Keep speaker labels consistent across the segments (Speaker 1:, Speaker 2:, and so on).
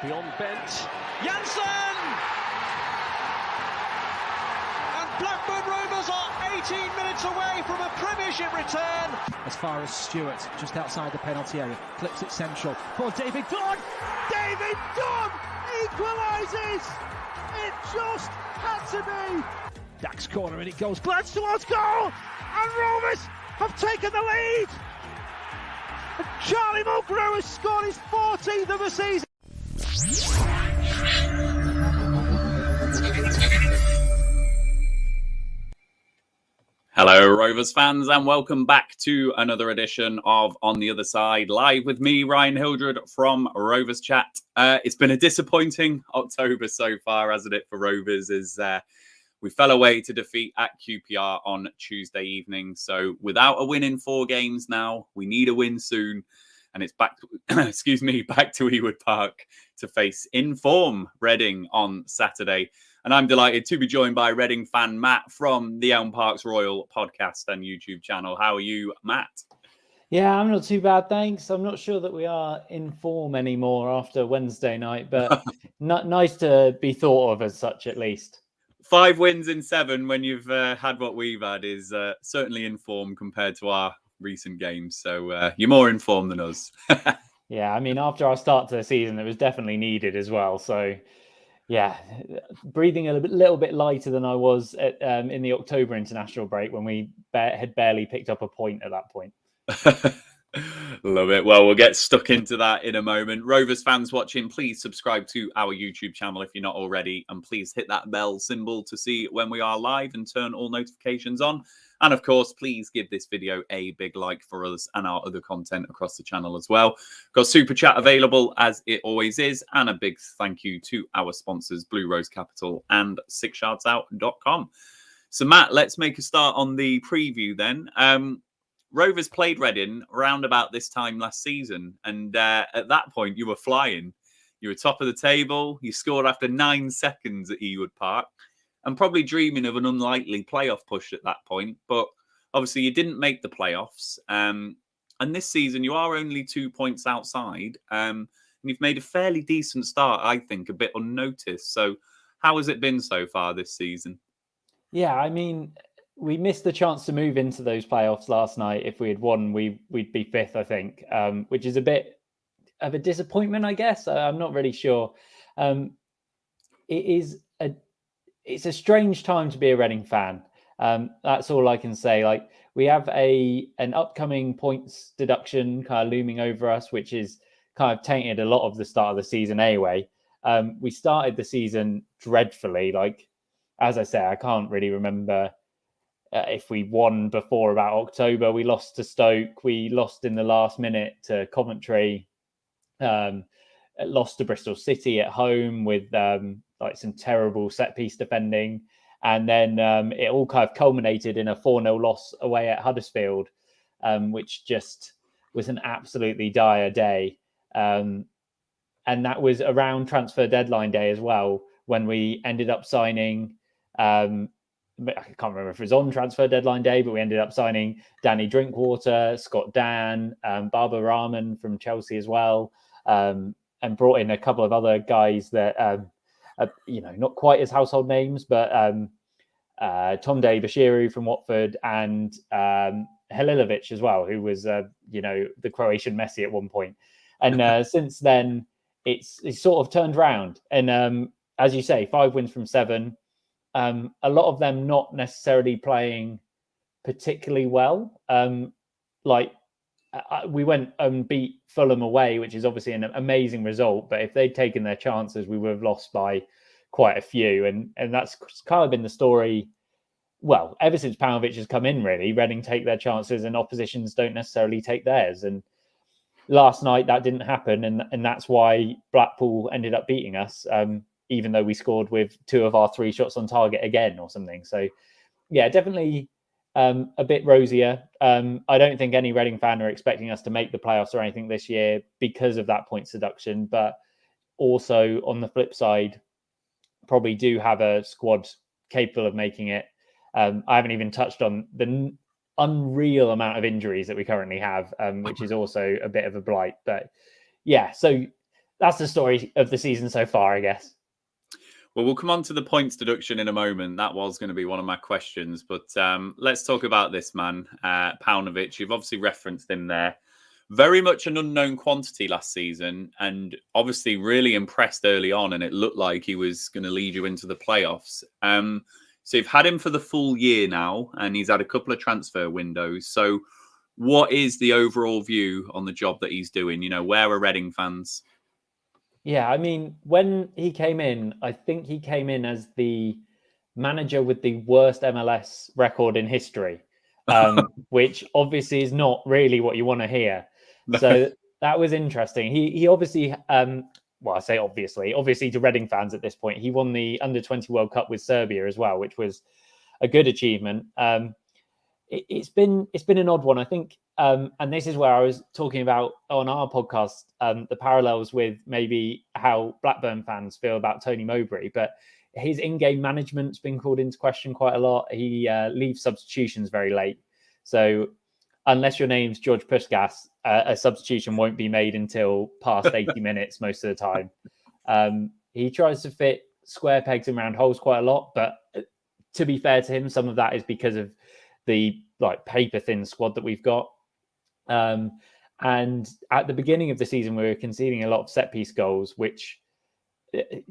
Speaker 1: Beyond bent. Janssen! And Blackburn Rovers are 18 minutes away from a Premiership return.
Speaker 2: As far as Stewart, just outside the penalty area, clips it central for David Dunn. David Dunn equalises. It just had to be. Dax corner and it goes. Glance towards goal, and Rovers have taken the lead. And Charlie Mulgrew has scored his 14th of the season.
Speaker 3: Hello, Rovers fans, and welcome back to another edition of On the Other Side, live with me, Ryan Hildred from Rovers Chat. It's been a disappointing October so far, hasn't it, for Rovers, as we fell away to defeat at QPR on Tuesday evening. So without a win in 4 games now, we need a win soon. And it's back, back to Ewood Park to face in form Reading on Saturday. And I'm delighted to be joined by Reading fan Matt from the Elm Parks Royal podcast and YouTube channel. How are you, Matt?
Speaker 4: Yeah, I'm not too bad, thanks. I'm not sure that we are in form anymore after Wednesday night, but nice to be thought of as such, at least.
Speaker 3: 5 wins in 7 when you've had what we've had is certainly in form compared to our recent games. So you're more informed than us.
Speaker 4: Yeah, I mean, after our start to the season, it was definitely needed as well. So, yeah, breathing a little bit lighter than I was in the October international break when we had barely picked up a point at that point.
Speaker 3: Love it. Well, we'll get stuck into that in a moment. Rovers fans watching, please subscribe to our YouTube channel if you're not already, and please hit that bell symbol to see when we are live and turn all notifications on. And of course, please give this video a big like for us and our other content across the channel as well. Got Super Chat available as it always is, and a big thank you to our sponsors, Blue Rose Capital and sixyardsout.com. So Matt, let's make a start on the preview then. Rovers played Reading around about this time last season. And at that point, you were flying. You were top of the table. You scored after 9 seconds at Ewood Park and probably dreaming of an unlikely playoff push at that point. But obviously, you didn't make the playoffs. And this season, you are only 2 points outside. And you've made a fairly decent start, I think, a bit unnoticed. So how has it been so far this season?
Speaker 4: Yeah, I mean, we missed the chance to move into those playoffs last night. If we had won, we'd be 5th, I think, which is a bit of a disappointment, I guess. I'm not really sure. It's a strange time to be a Reading fan. That's all I can say. Like, we have an upcoming points deduction kind of looming over us, which is kind of tainted a lot of the start of the season anyway. We started the season dreadfully. Like, as I say, I can't really remember if we won before about October. We lost to Stoke. We lost in the last minute to Coventry. Lost to Bristol City at home with like some terrible set piece defending. And then it all kind of culminated in a 4-0 loss away at Huddersfield, which just was an absolutely dire day. And that was around transfer deadline day as well, when we ended up signing I can't remember if it was on transfer deadline day, but we ended up signing Danny Drinkwater, Scott Dan, Barbara Rahman from Chelsea as well, and brought in a couple of other guys that, not quite as household names, but Tom Day Bashiru from Watford and Halilovic as well, who was, the Croatian Messi at one point. And since then, it's sort of turned round. And as you say, 5 wins from 7. A lot of them not necessarily playing particularly well. We went and beat Fulham away, which is obviously an amazing result. But if they'd taken their chances, we would have lost by quite a few. And that's kind of been the story. Well, ever since Paunovic has come in, really, Reading take their chances and oppositions don't necessarily take theirs. And last night that didn't happen. And that's why Blackpool ended up beating us. Even though we scored with 2 of our 3 shots on target again or something. So, yeah, definitely a bit rosier. I don't think any Reading fan are expecting us to make the playoffs or anything this year because of that points deduction. But also, on the flip side, probably do have a squad capable of making it. I haven't even touched on the unreal amount of injuries that we currently have, which is also a bit of a blight. But, yeah, so that's the story of the season so far, I guess.
Speaker 3: Well, we'll come on to the points deduction in a moment. That was going to be one of my questions. But let's talk about this man, Paunovic. You've obviously referenced him there. Very much an unknown quantity last season, and obviously really impressed early on, and it looked like he was going to lead you into the playoffs. So you've had him for the full year now, and he's had a couple of transfer windows. So what is the overall view on the job that he's doing? Where are Reading fans?
Speaker 4: Yeah, I mean, when he came in, I think he came in as the manager with the worst MLS record in history, which obviously is not really what you want to hear. No. So that was interesting. He obviously, well, I say obviously to Reading fans at this point, he won the Under-20 World Cup with Serbia as well, which was a good achievement. It's been an odd one, I think. And this is where I was talking about on our podcast, the parallels with maybe how Blackburn fans feel about Tony Mowbray. But his in-game management's been called into question quite a lot. He leaves substitutions very late. So unless your name's George Puskas, a substitution won't be made until past 80 minutes most of the time. He tries to fit square pegs in round holes quite a lot. But to be fair to him, some of that is because of the paper-thin squad that we've got. And at the beginning of the season, we were conceding a lot of set-piece goals, which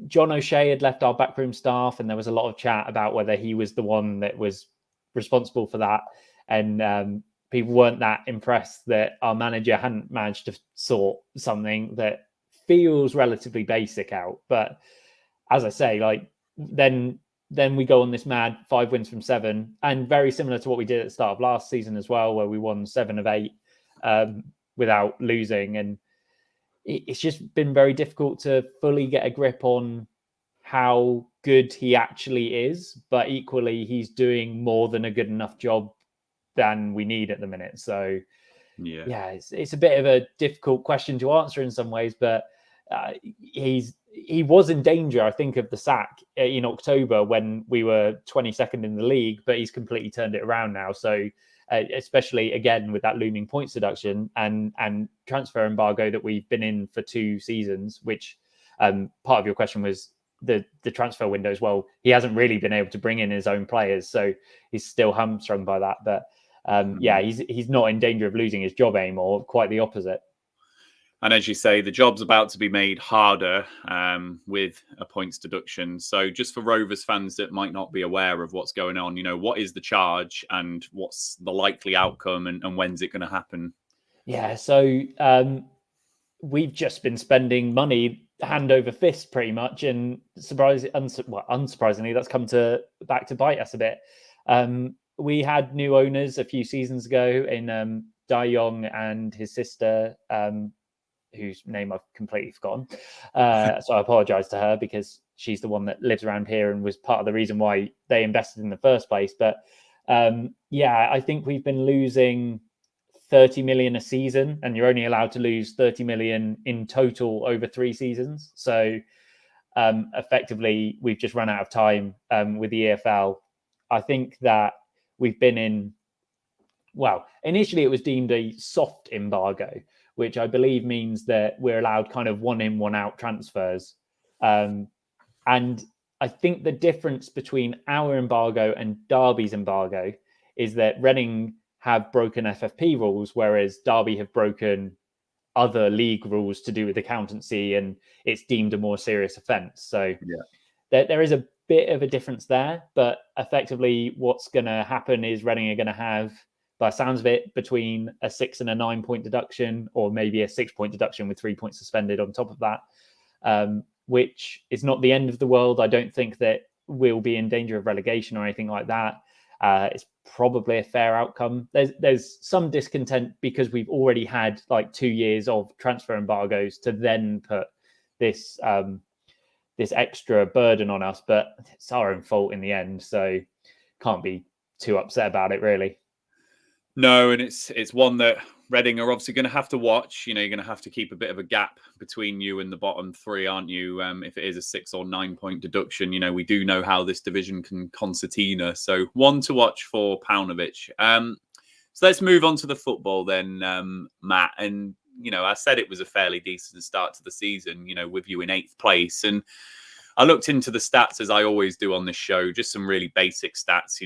Speaker 4: John O'Shea had left our backroom staff, and there was a lot of chat about whether he was the one that was responsible for that. And people weren't that impressed that our manager hadn't managed to sort something that feels relatively basic out. But as I say, then we go on this mad 5 wins from 7, and very similar to what we did at the start of last season as well, where we won 7 of 8 without losing. And it's just been very difficult to fully get a grip on how good he actually is, but equally he's doing more than a good enough job than we need at the minute. So yeah, it's a bit of a difficult question to answer in some ways, but he was in danger, I think, of the sack in October when we were 22nd in the league, but he's completely turned it around now. So especially again with that looming points deduction and transfer embargo that we've been in for 2 seasons, which part of your question was the transfer window as well. He hasn't really been able to bring in his own players, so he's still hamstrung by that. But yeah, he's not in danger of losing his job anymore. Quite the opposite.
Speaker 3: And as you say, the job's about to be made harder with a points deduction. So just for Rovers fans that might not be aware of what's going on, what is the charge and what's the likely outcome and when's it going to happen?
Speaker 4: Yeah, so we've just been spending money hand over fist pretty much. And unsurprisingly, that's come back to bite us a bit. We had new owners a few seasons ago in Da Yong and his sister, whose name I've completely forgotten. So I apologize to her because she's the one that lives around here and was part of the reason why they invested in the first place. But yeah, I think we've been losing 30 million a season, and you're only allowed to lose 30 million in total over 3 seasons. So effectively, we've just run out of time with the EFL. I think that we've been in, well, initially it was deemed a soft embargo, which I believe means that we're allowed kind of 1 in, 1 out transfers. And I think the difference between our embargo and Derby's embargo is that Reading have broken FFP rules, whereas Derby have broken other league rules to do with accountancy, and it's deemed a more serious offence. So there is a bit of a difference there, but effectively what's going to happen is Reading are going to have, by the sounds of it, between a 6 and a 9 point deduction, or maybe a 6 point deduction with 3 points suspended on top of that, which is not the end of the world. I don't think that we'll be in danger of relegation or anything like that. It's probably a fair outcome. There's some discontent because we've already had 2 years of transfer embargoes to then put this this extra burden on us, but it's our own fault in the end, so can't be too upset about it really.
Speaker 3: No, and it's one that Reading are obviously going to have to watch. You're going to have to keep a bit of a gap between you and the bottom 3, aren't you? If it is a 6 or 9 point deduction, we do know how this division can concertina. So one to watch for Paunovic. So let's move on to the football then, Matt. And I said it was a fairly decent start to the season, with you in 8th place. And I looked into the stats, as I always do on this show, just some really basic stats,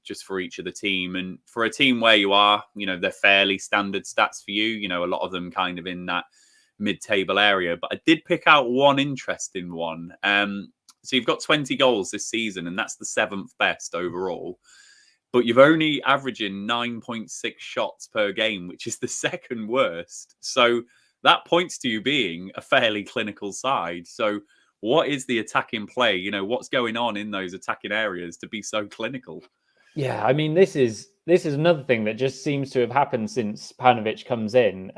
Speaker 3: just for each of the team. And for a team where you are, they're fairly standard stats for you, a lot of them kind of in that mid-table area. But I did pick out one interesting one. So you've got 20 goals this season, and that's the 7th best overall. But you've only averaging 9.6 shots per game, which is the 2nd worst. So that points to you being a fairly clinical side. So what is the attacking play? What's going on in those attacking areas to be so clinical?
Speaker 4: Yeah, I mean, this is another thing that just seems to have happened since Paunovic comes in.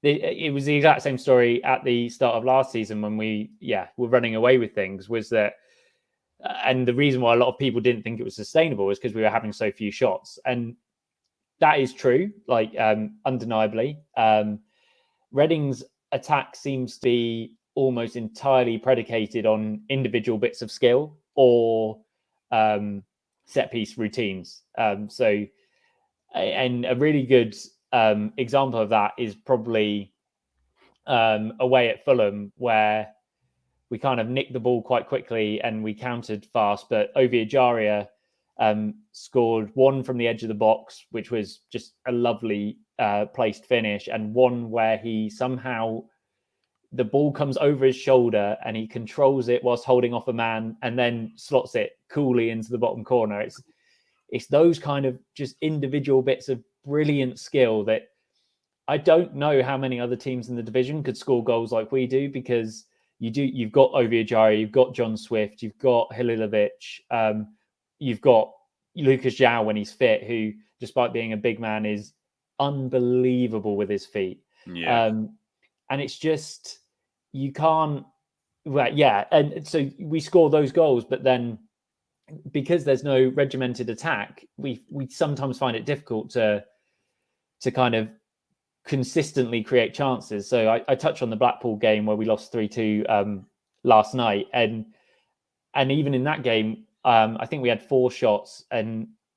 Speaker 4: It was the exact same story at the start of last season when we were running away with things, was that, and the reason why a lot of people didn't think it was sustainable was because we were having so few shots. And that is true, like undeniably. Reading's attack seems to be almost entirely predicated on individual bits of skill or set piece routines. So a really good example of that is probably away at Fulham, where we kind of nicked the ball quite quickly and we countered fast, but Oviajaria scored one from the edge of the box, which was just a lovely placed finish, and one where he somehow, the ball comes over his shoulder and he controls it whilst holding off a man and then slots it coolly into the bottom corner. It's those kind of just individual bits of brilliant skill that I don't know how many other teams in the division could score goals like we do, because you've got Oviajaria, you've got John Swift, you've got Halilovic, you've got Lucas João when he's fit, who, despite being a big man, is unbelievable with his feet.
Speaker 3: Yeah.
Speaker 4: And it's just, you can't, and so we score those goals, but then because there's no regimented attack, we sometimes find it difficult to kind of consistently create chances. So I touched on the Blackpool game where we lost 3-2 last night, and even in that game, I think we had 4 shots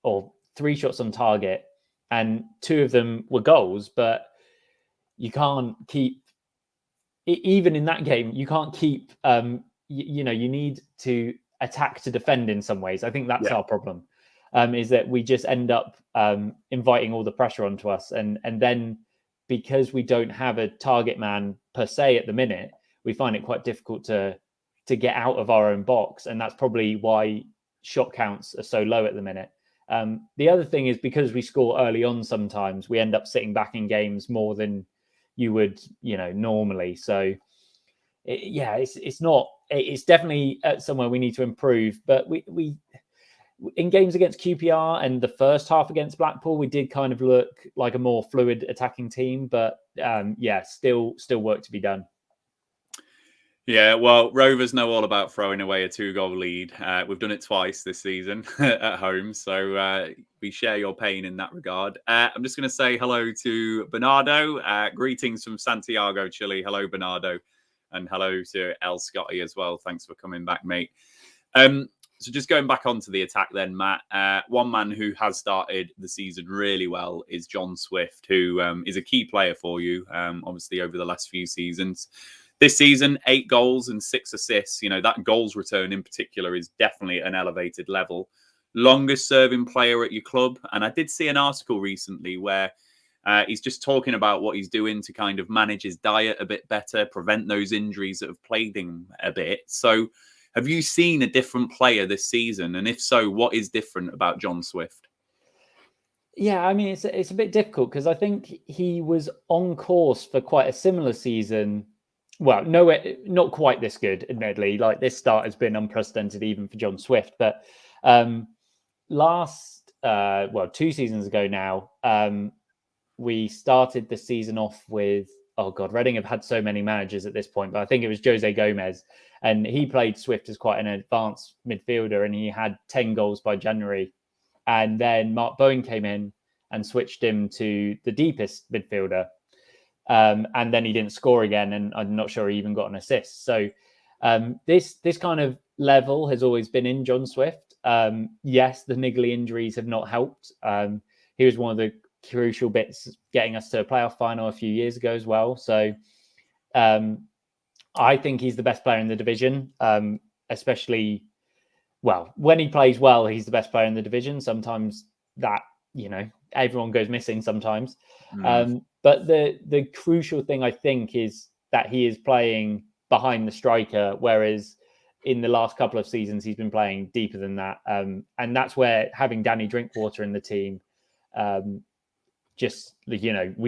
Speaker 4: or 3 shots on target, and 2 of them were goals. But you can't keep, even in that game, you can't keep. You need to attack to defend in some ways. I think that's our problem, is that we just end up inviting all the pressure onto us, and then, because we don't have a target man per se at the minute, we find it quite difficult to get out of our own box. And that's probably why shot counts are so low at the minute. The other thing is, because we score early on, sometimes we end up sitting back in games more than you would, normally. So it's definitely somewhere we need to improve. But we in games against QPR and the first half against Blackpool, we did kind of look like a more fluid attacking team, but still work to be done.
Speaker 3: Yeah, well, Rovers know all about throwing away a 2-goal lead. We've done it twice this season at home, so we share your pain in that regard. I'm just going to say hello to Bernardo. Greetings from Santiago, Chile. Hello, Bernardo. And hello to El Scotty as well. Thanks for coming back, mate. So just going back onto the attack then, Matt, one man who has started the season really well is John Swift, who is a key player for you, obviously, over the last few seasons. This season, 8 goals and 6 assists. That goals return in particular is definitely an elevated level. Longest serving player at your club. And I did see an article recently where he's just talking about what he's doing to kind of manage his diet a bit better, prevent those injuries that have plagued him a bit. So have you seen a different player this season? And if so, what is different about John Swift?
Speaker 4: Yeah, I mean, it's a bit difficult, because I think he was on course for quite a similar season. Well, nowhere, not quite this good, admittedly. Like, this start has been unprecedented even for John Swift. But 2 seasons ago now, we started the season off with, Reading have had so many managers at this point, but I think it was Jose Gomez, and he played Swift as quite an advanced midfielder, and he had 10 goals by January. And then Mark Bowen came in and switched him to the deepest midfielder. And then he didn't score again, and I'm not sure he even got an assist. So this kind of level has always been in John Swift. Yes, the niggly injuries have not helped. He was one of the crucial bits, getting us to a playoff final a few years ago as well. So I think he's the best player in the division, especially, well, when he plays well, he's the best player in the division. Sometimes that, everyone goes missing sometimes. But the crucial thing, I think, is that he is playing behind the striker, whereas in the last couple of seasons, he's been playing deeper than that. And that's where having Danny Drinkwater in the team, we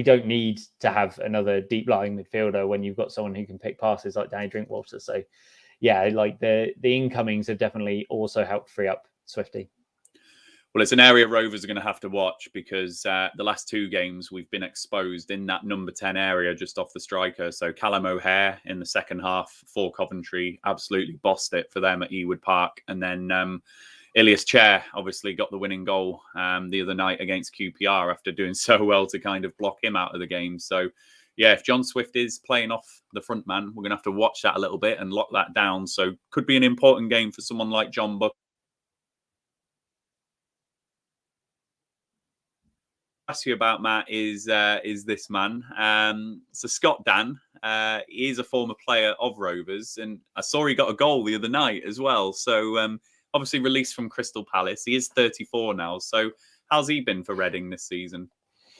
Speaker 4: don't need to have another deep lying midfielder when you've got someone who can pick passes like Danny Drinkwater. So, yeah, like the incomings have definitely also helped free up Swifty.
Speaker 3: Well, it's an area Rovers are going to have to watch because the last 2 games we've been exposed in that number 10 area just off the striker. So Callum O'Hare in the second half for Coventry absolutely bossed it for them at Ewood Park. And then Ilias Chair obviously got the winning goal the other night against QPR after doing so well to kind of block him out of the game. So, yeah, if John Swift is playing off the front man, we're going to have to watch that a little bit and lock that down. So could be an important game for someone like John Buck. Ask you about, Matt, is this man. So Scott Dan, he is a former player of Rovers, and I saw he got a goal the other night as well. So obviously released from Crystal Palace. He is 34 now. So how's he been for Reading this season?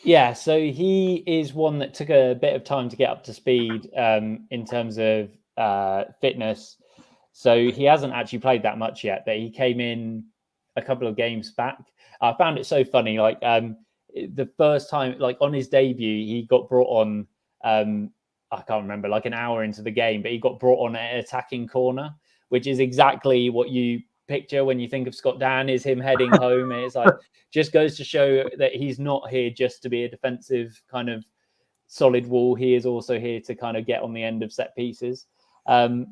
Speaker 4: Yeah, so he is one that took a bit of time to get up to speed in terms of fitness. So he hasn't actually played that much yet, but he came in a couple of games back. I found it so funny, like the first time, like on his debut, he got brought on, I can't remember, like an hour into the game, but he got brought on at an attacking corner, which is exactly what you picture when you think of Scott Dan, is him heading home. And it's like, just goes to show that he's not here just to be a defensive kind of solid wall. He is also here to kind of get on the end of set pieces. I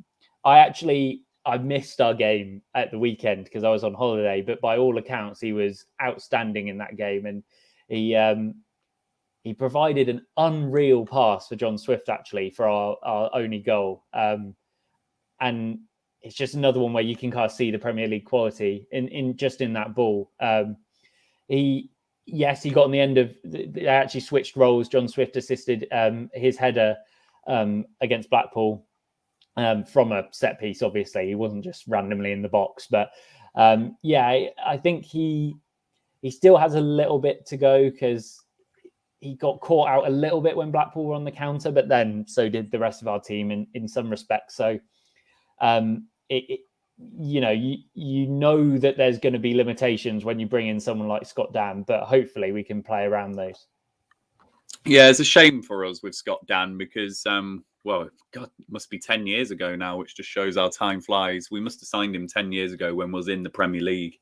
Speaker 4: missed our game at the weekend because I was on holiday, but by all accounts, he was outstanding in that game. And he provided an unreal pass for John Swift, actually, for our only goal. And it's just another one where you can kind of see the Premier League quality in that ball. He got on the end of, they actually switched roles. John Swift assisted his header against Blackpool from a set piece, obviously. He wasn't just randomly in the box. But I think he still has a little bit to go because he got caught out a little bit when Blackpool were on the counter, but then so did the rest of our team in some respects. So, you know that there's going to be limitations when you bring in someone like Scott Dan, but hopefully we can play around those.
Speaker 3: Yeah, it's a shame for us with Scott Dan because, God, it must be 10 years ago now, which just shows how time flies. We must have signed him 10 years ago when we was in the Premier League.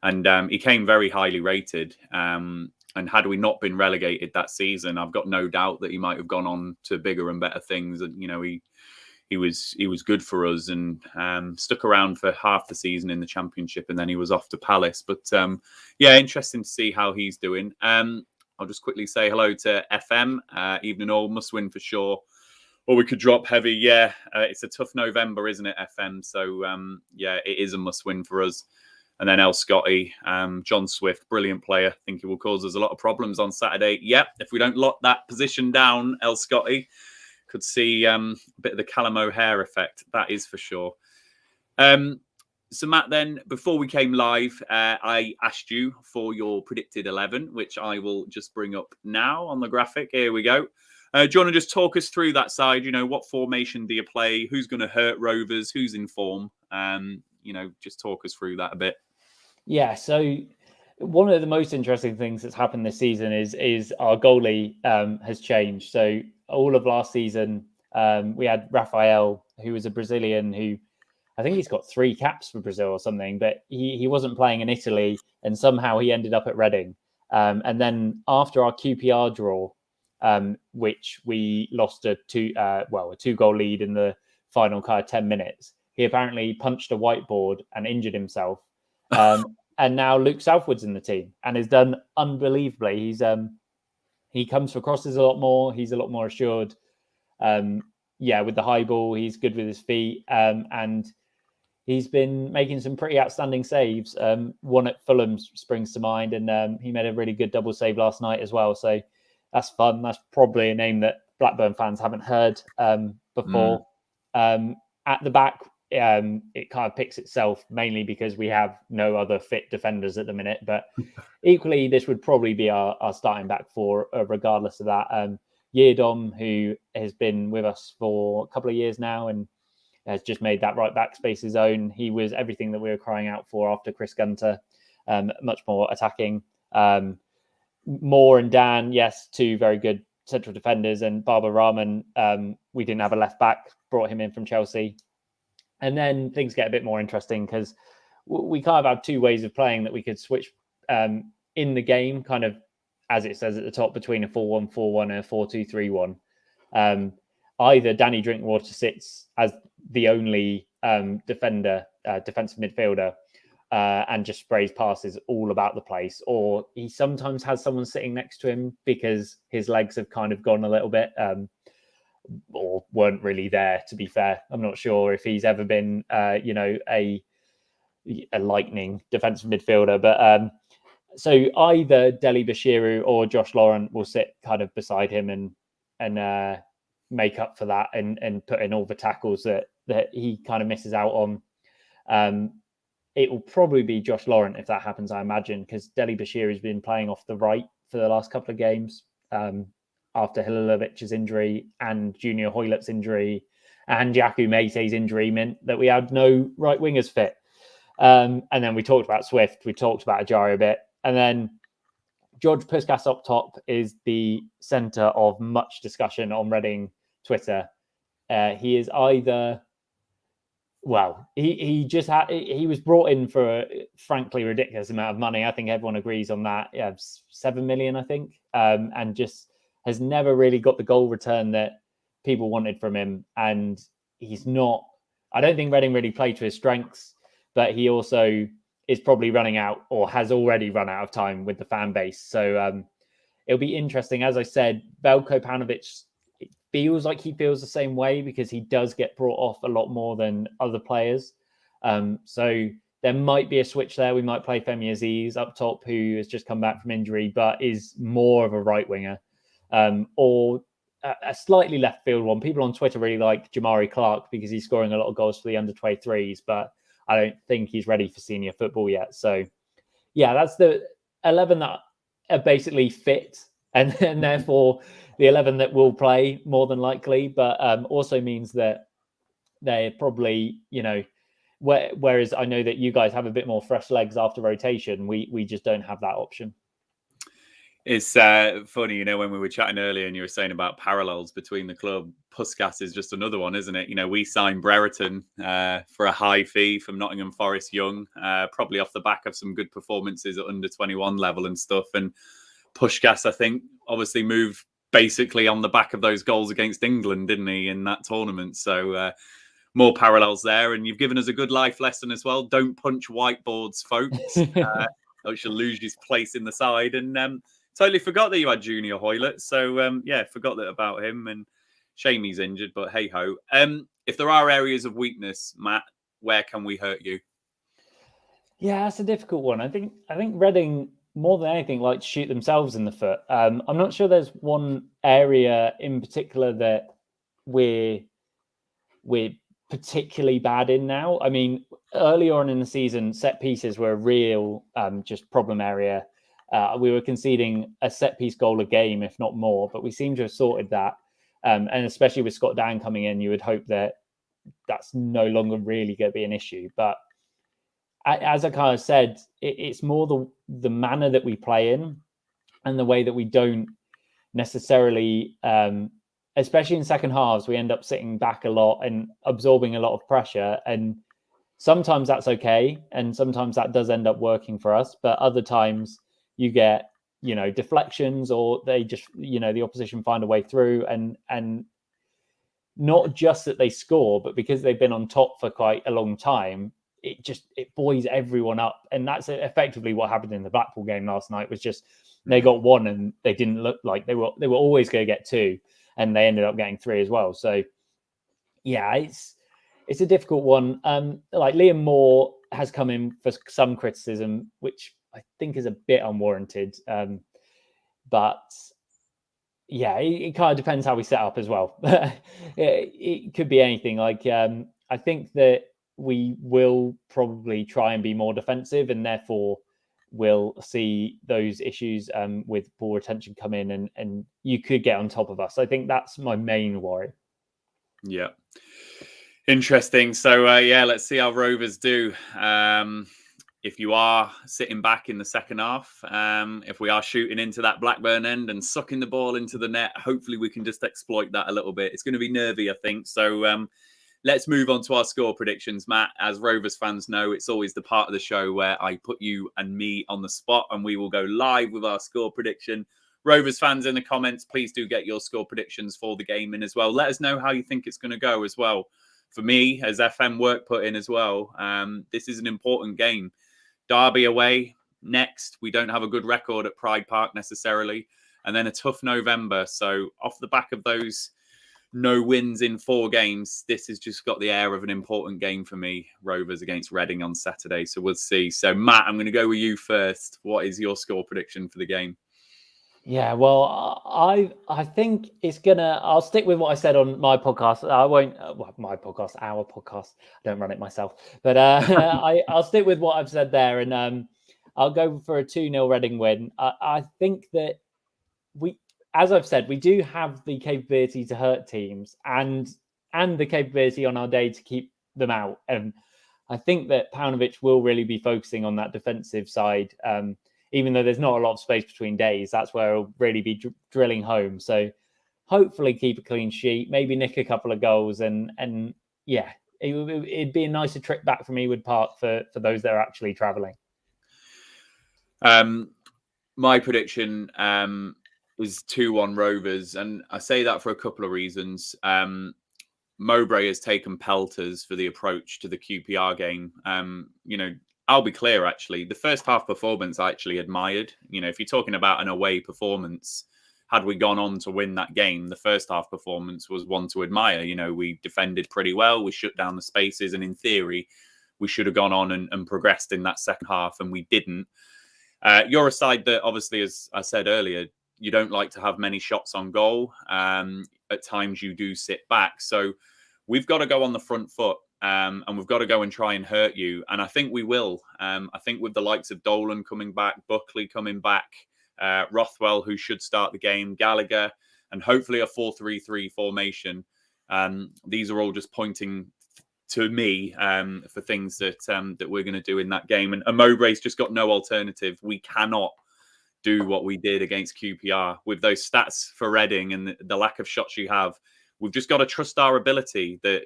Speaker 3: And he came very highly rated. And had we not been relegated that season, I've got no doubt that he might have gone on to bigger and better things. And, he was good for us and stuck around for half the season in the Championship, and then he was off to Palace. But, interesting to see how he's doing. I'll just quickly say hello to FM. Evening all, must win for sure. Or we could drop heavy. Yeah, it's a tough November, isn't it, FM? So, it is a must win for us. And then El Scotty, John Swift, brilliant player. I think he will cause us a lot of problems on Saturday. Yep, if we don't lock that position down, El Scotty could see a bit of the Callum O'Hare effect. That is for sure. So, Matt, then, before we came live, I asked you for your predicted 11, which I will just bring up now on the graphic. Here we go. Do you want to just talk us through that side? What formation do you play? Who's going to hurt Rovers? Who's in form? Just talk us through that a bit. Yeah,
Speaker 4: so one of the most interesting things that's happened this season is our goalie has changed. So all of last season, we had Rafael, who was a Brazilian who I think he's got 3 caps for Brazil or something, but he wasn't playing in Italy, and somehow he ended up at Reading. And then after our QPR draw, which we lost a 2-goal lead in the final kind of 10 minutes, he apparently punched a whiteboard and injured himself. And now Luke Southwood's in the team and has done unbelievably. He comes for crosses a lot more. He's a lot more assured. With the high ball, he's good with his feet. And he's been making some pretty outstanding saves. One at Fulham springs to mind, and he made a really good double save last night as well. So that's fun. That's probably a name that Blackburn fans haven't heard before. At the back, it kind of picks itself mainly because we have no other fit defenders at the minute. But equally, this would probably be our starting back four, regardless of that. Yeardom, who has been with us for a couple of years now and has just made that right back space his own. He was everything that we were crying out for after Chris Gunter, much more attacking. Moore and Dan, yes, two very good central defenders, and Barbara Rahman, we didn't have a left back, brought him in from Chelsea. And then things get a bit more interesting because we kind of have two ways of playing that we could switch in the game, kind of as it says at the top, between a 4-1-4-1 and a 4-2-3-1. Either Danny Drinkwater sits as the only defender, defensive midfielder, and just sprays passes all about the place, or he sometimes has someone sitting next to him because his legs have kind of gone a little bit, or weren't really there, to be fair. I'm not sure if he's ever been, a lightning defensive midfielder, but so either Deli Bashiru or Josh Laurent will sit kind of beside him and make up for that and put in all the tackles that he kind of misses out on. It will probably be Josh Laurent if that happens, I imagine, because Deli Bashiru has been playing off the right for the last couple of games after Halilovic's injury and Junior Hoylett's injury and Jaku Meite's injury meant that we had no right wingers fit. And then we talked about Swift, we talked about Ajari a bit, and then George Puskas up top is the centre of much discussion on Reading Twitter. He is either, well, he was brought in for a frankly ridiculous amount of money. I think everyone agrees on that. 7 million, I think, and just has never really got the goal return that people wanted from him. And he's not. I don't think Reading really played to his strengths, but he also is probably running out or has already run out of time with the fan base. So it'll be interesting. As I said, Veljko Paunovic, it feels like he feels the same way because he does get brought off a lot more than other players. So there might be a switch there. We might play Femi Aziz up top, who has just come back from injury, but is more of a right winger, or a slightly left field one. People on Twitter really like Jamari Clark because he's scoring a lot of goals for the under-23s, but I don't think he's ready for senior football yet. So, yeah, that's the 11 that are basically fit, and therefore the 11 that will play more than likely, but also means that they're probably, whereas I know that you guys have a bit more fresh legs after rotation, we just don't have that option.
Speaker 3: It's funny, when we were chatting earlier and you were saying about parallels between the club, Puskas is just another one, isn't it? We signed Brereton for a high fee from Nottingham Forest Young, probably off the back of some good performances at under 21 level and stuff. And Puskas, I think, obviously moved basically on the back of those goals against England, didn't he, in that tournament? So more parallels there. And you've given us a good life lesson as well. Don't punch whiteboards, folks. Or you'll lose his place in the side. And totally forgot that you had Junior Hoylett. So, forgot that about him. And shame he's injured, but hey-ho. If there are areas of weakness, Matt, where can we hurt you?
Speaker 4: Yeah, that's a difficult one. I think Reading, more than anything, like to shoot themselves in the foot. I'm not sure there's one area in particular that we're particularly bad in now. I mean, early on in the season, set pieces were a real just problem area. We were conceding a set piece goal a game, if not more, but we seem to have sorted that. And especially with Scott Dan coming in, you would hope that that's no longer really going to be an issue. But as I kind of said, it's more the manner that we play in and the way that we don't necessarily, especially in second halves, we end up sitting back a lot and absorbing a lot of pressure. And sometimes that's okay. And sometimes that does end up working for us. But other times you get, deflections, or they just, the opposition find a way through, and not just that they score, but because they've been on top for quite a long time, it buoys everyone up. And that's effectively what happened in the Blackpool game last night. Was just they got one and they didn't look like they were always going to get two, and they ended up getting three as well. So yeah, it's a difficult one. Like Liam Moore has come in for some criticism, which I think is a bit unwarranted. But yeah, it kind of depends how we set up as well. It could be anything. Like I think that we will probably try and be more defensive, and therefore we'll see those issues with ball retention come in, and you could get on top of us. I think that's my main worry.
Speaker 3: Yeah. Interesting. So, yeah, let's see how Rovers do. If you are sitting back in the second half, if we are shooting into that Blackburn end and sucking the ball into the net, hopefully we can just exploit that a little bit. It's going to be nervy, I think. So let's move on to our score predictions, Matt. As Rovers fans know, it's always the part of the show where I put you and me on the spot and we will go live with our score prediction. Rovers fans in the comments, please do get your score predictions for the game in as well. Let us know how you think it's going to go as well. For me, as FM work put in as well, this is an important game. Derby away next. We don't have a good record at Pride Park necessarily. And then a tough November. So off the back of those no wins in 4 games, this has just got the air of an important game for me. Rovers against Reading on Saturday. So we'll see. So Matt, I'm going to go with you first. What is your score prediction for the game?
Speaker 4: Yeah, well, I think it's gonna. I'll stick with what I said on my podcast. I won't. My podcast, our podcast. I don't run it myself, but I'll stick with what I've said there, and I'll go for a 2-0 Reading win. I think that we, as I've said, we do have the capability to hurt teams, and the capability on our day to keep them out. And I think that Paunovic will really be focusing on that defensive side. Even though there's not a lot of space between days, that's where he'll really be drilling home. So hopefully keep a clean sheet, maybe nick a couple of goals. And yeah, it'd be a nicer trip back from Ewood Park for those that are actually travelling.
Speaker 3: My prediction is 2-1 Rovers. And I say that for a couple of reasons. Mowbray has taken pelters for the approach to the QPR game. I'll be clear, actually. The first half performance I actually admired. If you're talking about an away performance, had we gone on to win that game, the first half performance was one to admire. We defended pretty well. We shut down the spaces. And in theory, we should have gone on and progressed in that second half, and we didn't. You're a side that, obviously, as I said earlier, you don't like to have many shots on goal. At times, you do sit back. So we've got to go on the front foot. And we've got to go and try and hurt you. And I think we will. I think with the likes of Dolan coming back, Buckley coming back, Rothwell, who should start the game, Gallagher, and hopefully a 4-3-3 formation. These are all just pointing to me for things that we're going to do in that game. And Mowbray's just got no alternative. We cannot do what we did against QPR with those stats for Reading and the lack of shots you have. We've just got to trust our ability that,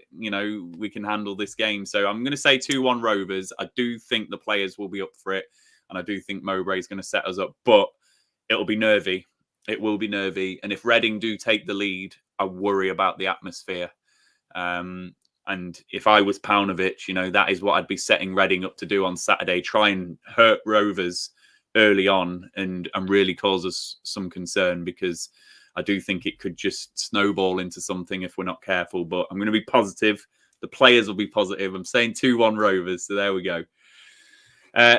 Speaker 3: we can handle this game. So I'm going to say 2-1 Rovers. I do think the players will be up for it. And I do think Mowbray is going to set us up. But it'll be nervy. It will be nervy. And if Reading do take the lead, I worry about the atmosphere. And if I was Paunovic, that is what I'd be setting Reading up to do on Saturday. Try and hurt Rovers early on and really cause us some concern, because I do think it could just snowball into something if we're not careful. But I'm going to be positive. The players will be positive. I'm saying 2-1 Rovers. So there we go.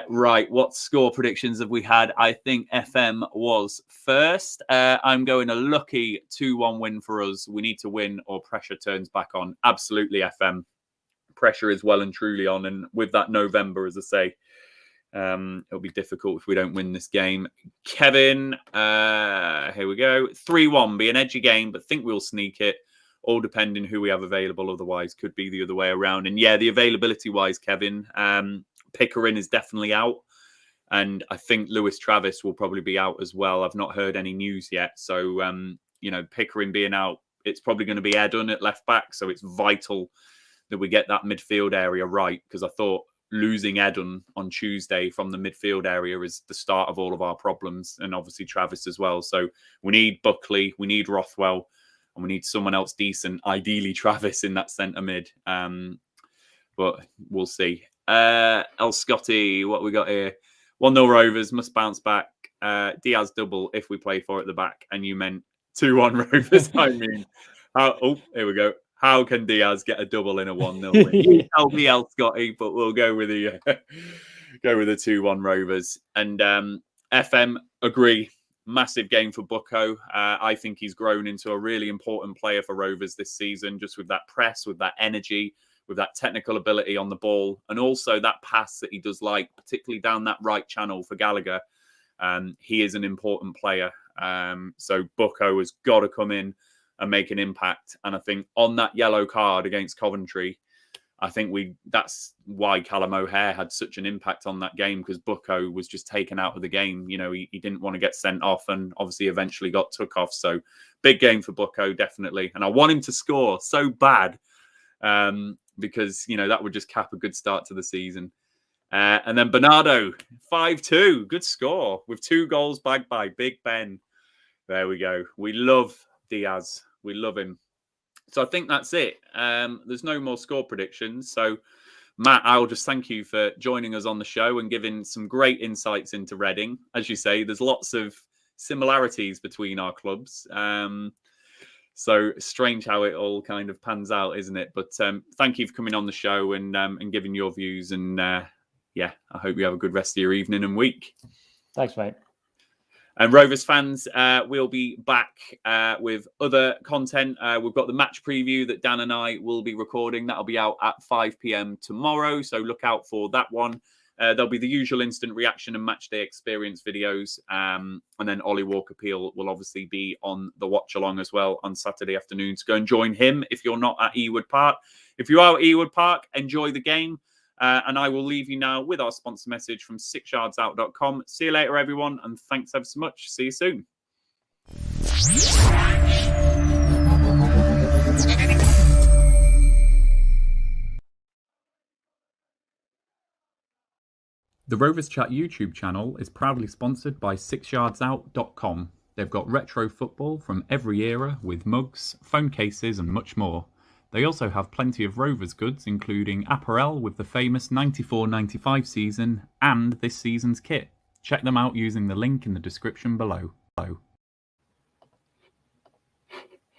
Speaker 3: Right. What score predictions have we had? I think FM was first. I'm going a lucky 2-1 win for us. We need to win or pressure turns back on. Absolutely, FM. Pressure is well and truly on. And with that November, as I say, it'll be difficult if we don't win this game. Kevin, here we go. 3-1, be an edgy game, but think we'll sneak it. All depending who we have available. Otherwise, could be the other way around. And yeah, the availability-wise, Kevin, Pickering is definitely out. And I think Lewis Travis will probably be out as well. I've not heard any news yet. So, Pickering being out, it's probably going to be Edun at left back. So it's vital that we get that midfield area right, because I thought losing Edun on Tuesday from the midfield area is the start of all of our problems, and obviously Travis as well. So we need Buckley, we need Rothwell, and we need someone else decent, ideally Travis in that centre mid. But we'll see. El Scotty, what we got here? 1-0 Rovers, must bounce back. Diaz double if we play for at the back. And you meant 2-1 Rovers, I mean. Oh, here we go. How can Diaz get a double in a 1-0 win? You tell me else, Scotty, but we'll go with the 2-1 Rovers. And FM, agree. Massive game for Bucko. I think he's grown into a really important player for Rovers this season, just with that press, with that energy, with that technical ability on the ball, and also that pass that he does like, particularly down that right channel for Gallagher. He is an important player. So Bucko has got to come in and make an impact. And I think on that yellow card against Coventry, I think that's why Callum O'Hare had such an impact on that game, because Bucko was just taken out of the game. You know, he didn't want to get sent off, and obviously eventually got took off. So big game for Bucko, definitely. And I want him to score so bad, because, you know, that would just cap a good start to the season. And then Bernardo, 5-2. Good score with 2 goals bagged by Big Ben. There we go. We love Diaz. We love him. So I think that's it. There's no more score predictions. So, Matt, I'll just thank you for joining us on the show and giving some great insights into Reading. As you say, there's lots of similarities between our clubs. So strange how it all kind of pans out, isn't it? But thank you for coming on the show and giving your views. And yeah, I hope you have a good rest of your evening and week.
Speaker 4: Thanks, mate.
Speaker 3: And Rovers fans, we'll be back with other content. We've got the match preview that Dan and I will be recording. That'll be out at 5 p.m. tomorrow. So look out for that one. There'll be the usual instant reaction and match day experience videos. And then Ollie Walker-Peel will obviously be on the watch along as well on Saturday afternoon. So go and join him if you're not at Ewood Park. If you are at Ewood Park, enjoy the game. And I will leave you now with our sponsor message from 6yardsout.com. See you later, everyone. And thanks ever so much. See you soon. The Rovers Chat YouTube channel is proudly sponsored by 6yardsout.com. They've got retro football from every era with mugs, phone cases and much more. They also have plenty of Rovers goods, including apparel with the famous 94-95 season and this season's kit. Check them out using the link in the description below.